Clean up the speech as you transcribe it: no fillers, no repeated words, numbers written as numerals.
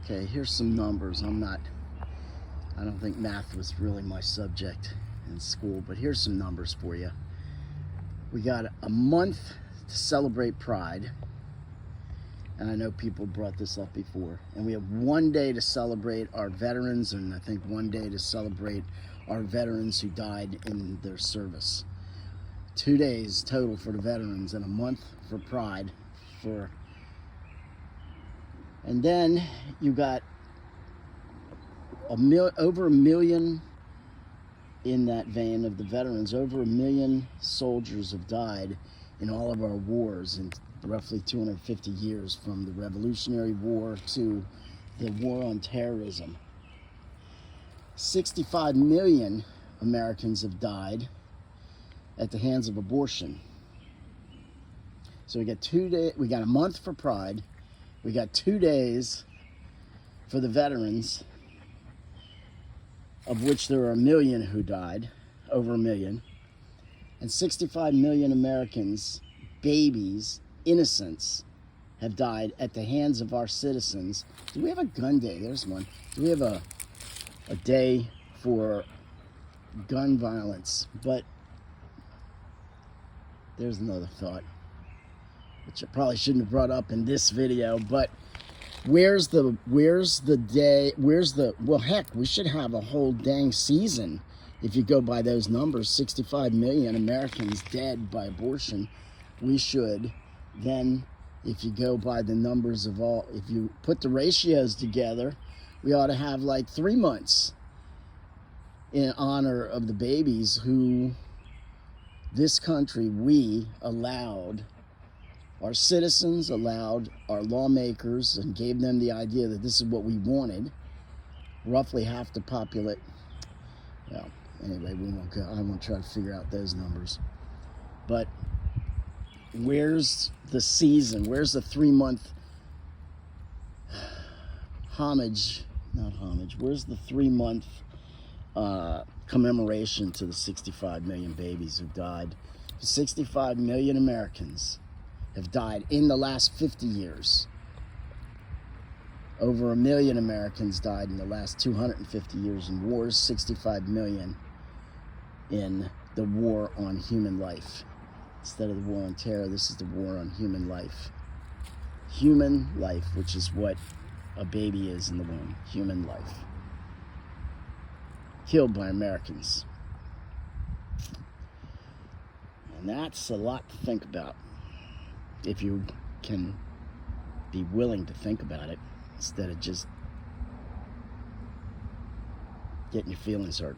Okay, here's some numbers. I don't think math was really my subject in school, but here's some numbers for you. We got a month to celebrate Pride, and I know people brought this up before. And we have 1 day to celebrate our veterans, and I think 1 day to celebrate our veterans who died in their service. 2 days total for the veterans and a month for Pride. And then you got over 1 million in that vein of the veterans. Over 1 million soldiers have died in all of our wars in roughly 250 years, from the Revolutionary War to the war on terrorism. 65 million Americans have died at the hands of abortion. So we got 2 days, we got a month for Pride, we got 2 days for the veterans, of which there are 1 million who died, over 1 million, and 65 million Americans, babies, innocents, have died at the hands of our citizens. Do we have a gun day? There's one. Do we have a day for gun violence? But there's another thought, which I probably shouldn't have brought up in this video, but where's the day, well, heck, we should have a whole dang season if you go by those numbers. 65 million Americans dead by abortion. We should then, if you go by the numbers of all, if you put the ratios together, we ought to have like 3 months in honor of the babies who this country, we allowed, our citizens allowed our lawmakers, and gave them the idea that this is what we wanted. Roughly half the population. Well, anyway, we won't go. I won't try to figure out those numbers. But where's the season? Where's the 3-month homage? Not homage. Where's the 3-month commemoration to the 65 million babies who died? 65 million Americans have died in the last 50 years. Over 1 million Americans died in the last 250 years in wars. 65 million in the war on human life. Instead of the war on terror, this is the war on human life. Human life, which is what a baby is in the womb. Human life. Killed by Americans. And that's a lot to think about, if you can be willing to think about it, instead of just getting your feelings hurt.